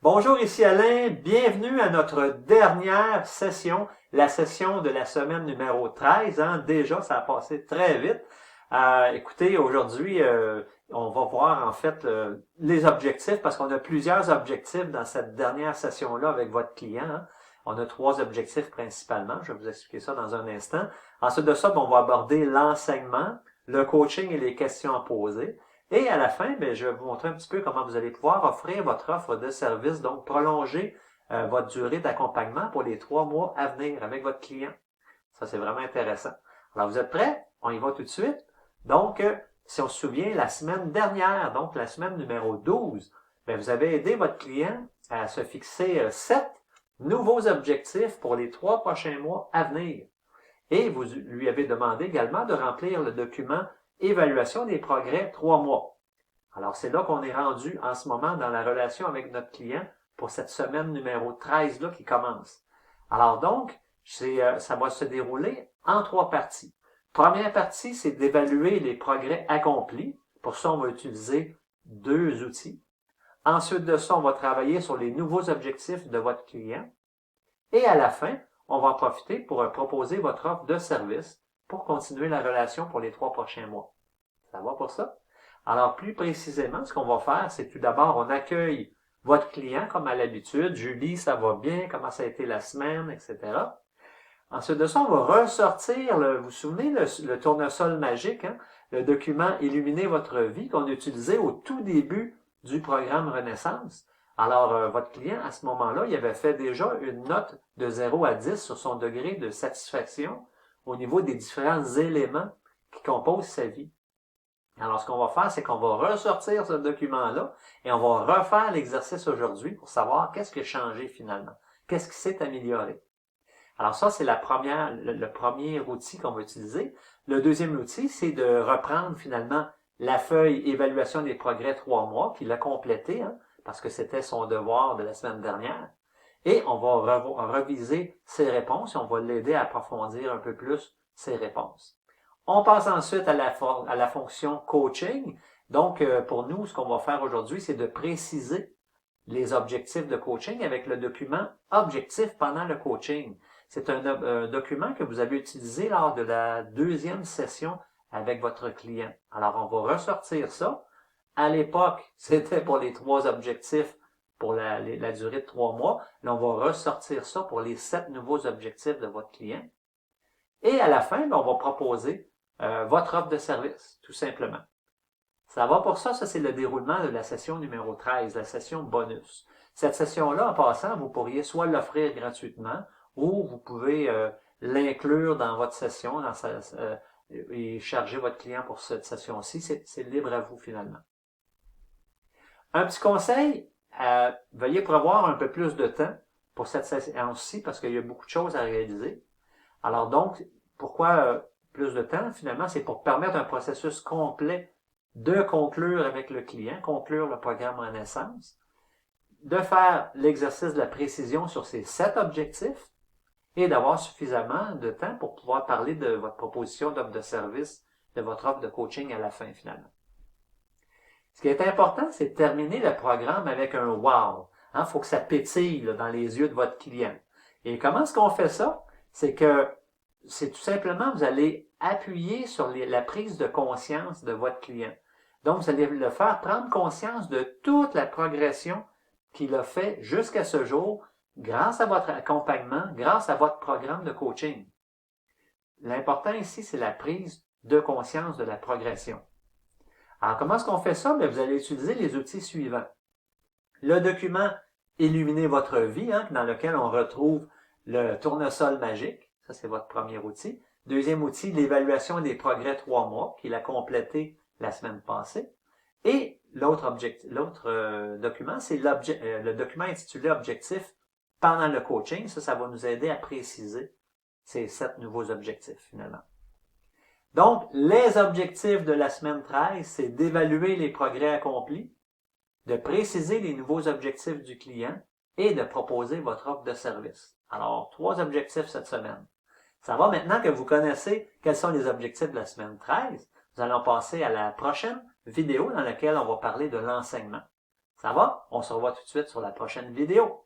Bonjour, ici Alain. Bienvenue à notre dernière session, la session de la semaine numéro 13. Déjà, ça a passé très vite. Écoutez, aujourd'hui, on va voir en fait les objectifs parce qu'on a plusieurs objectifs dans cette dernière session-là avec votre client. On a 3 objectifs principalement. Je vais vous expliquer ça dans un instant. Ensuite de ça, on va aborder l'enseignement, le coaching et les questions à poser. Et à la fin, je vais vous montrer un petit peu comment vous allez pouvoir offrir votre offre de service, donc prolonger votre durée d'accompagnement pour les 3 mois à venir avec votre client. Ça, c'est vraiment intéressant. Alors, vous êtes prêts? On y va tout de suite. Donc, si on se souvient, la semaine dernière, donc la semaine numéro 12, vous avez aidé votre client à se fixer 7 nouveaux objectifs pour les 3 prochains mois à venir. Et vous lui avez demandé également de remplir le document Évaluation des progrès 3 mois. Alors, c'est là qu'on est rendu en ce moment dans la relation avec notre client pour cette semaine numéro 13 là qui commence. Alors donc, ça va se dérouler en 3 parties. Première partie, c'est d'évaluer les progrès accomplis. Pour ça, on va utiliser 2 outils. Ensuite de ça, on va travailler sur les nouveaux objectifs de votre client. Et à la fin, on va en profiter pour proposer votre offre de service pour continuer la relation pour les 3 prochains mois. Ça va pour ça? Alors, plus précisément, ce qu'on va faire, c'est tout d'abord, on accueille votre client comme à l'habitude. Julie, ça va bien? Comment ça a été la semaine? Etc. Ensuite de ça, on va ressortir, vous vous souvenez, le tournesol magique, le document Illuminer votre vie qu'on a utilisé au tout début du programme Renaissance. Alors, votre client, à ce moment-là, il avait fait déjà une note de 0 à 10 sur son degré de satisfaction au niveau des différents éléments qui composent sa vie. Alors, ce qu'on va faire, c'est qu'on va ressortir ce document-là et on va refaire l'exercice aujourd'hui pour savoir qu'est-ce qui a changé finalement, qu'est-ce qui s'est amélioré. Alors ça, c'est le premier outil qu'on va utiliser. Le deuxième outil, c'est de reprendre finalement la feuille évaluation des progrès 3 mois, qu'il a complété, parce que c'était son devoir de la semaine dernière. Et on va reviser ses réponses et on va l'aider à approfondir un peu plus ses réponses. On passe ensuite à la fonction coaching. Donc, pour nous, ce qu'on va faire aujourd'hui, c'est de préciser les objectifs de coaching avec le document Objectifs pendant le coaching. C'est un document que vous avez utilisé lors de la 2e session avec votre client. Alors, on va ressortir ça. À l'époque, c'était pour les 3 objectifs pour la durée de 3 mois. Là, on va ressortir ça pour les 7 nouveaux objectifs de votre client. Et à la fin, on va proposer votre offre de service, tout simplement. Ça va pour ça, c'est le déroulement de la session numéro 13, la session bonus. Cette session-là, en passant, vous pourriez soit l'offrir gratuitement ou vous pouvez l'inclure dans votre session et charger votre client pour cette session-ci. C'est libre à vous finalement. Un petit conseil, veuillez prévoir un peu plus de temps pour cette session-ci parce qu'il y a beaucoup de choses à réaliser. Alors donc, pourquoi plus de temps? Finalement, c'est pour permettre un processus complet de conclure avec le client, conclure le programme Renaissance, de faire l'exercice de la précision sur ces 7 objectifs et d'avoir suffisamment de temps pour pouvoir parler de votre proposition d'offre de service, de votre offre de coaching à la fin finalement. Ce qui est important, c'est de terminer le programme avec un wow. Il faut que ça pétille dans les yeux de votre client. Et comment est-ce qu'on fait ça? C'est tout simplement, vous allez appuyer sur la prise de conscience de votre client. Donc, vous allez le faire prendre conscience de toute la progression qu'il a fait jusqu'à ce jour grâce à votre accompagnement, grâce à votre programme de coaching. L'important ici, c'est la prise de conscience de la progression. Alors, comment est-ce qu'on fait ça? Vous allez utiliser les outils suivants. Le document Illuminer votre vie, dans lequel on retrouve le tournesol magique. Ça, c'est votre premier outil. Deuxième outil, l'évaluation des progrès 3 mois, qu'il a complété la semaine passée. Et l'autre document, c'est le document intitulé Objectifs pendant le coaching. Ça va nous aider à préciser ces 7 nouveaux objectifs, finalement. Donc, les objectifs de la semaine 13, c'est d'évaluer les progrès accomplis, de préciser les nouveaux objectifs du client et de proposer votre offre de service. Alors, 3 objectifs cette semaine. Ça va maintenant que vous connaissez quels sont les objectifs de la semaine 13. Nous allons passer à la prochaine vidéo dans laquelle on va parler de l'enseignement. Ça va? On se revoit tout de suite sur la prochaine vidéo.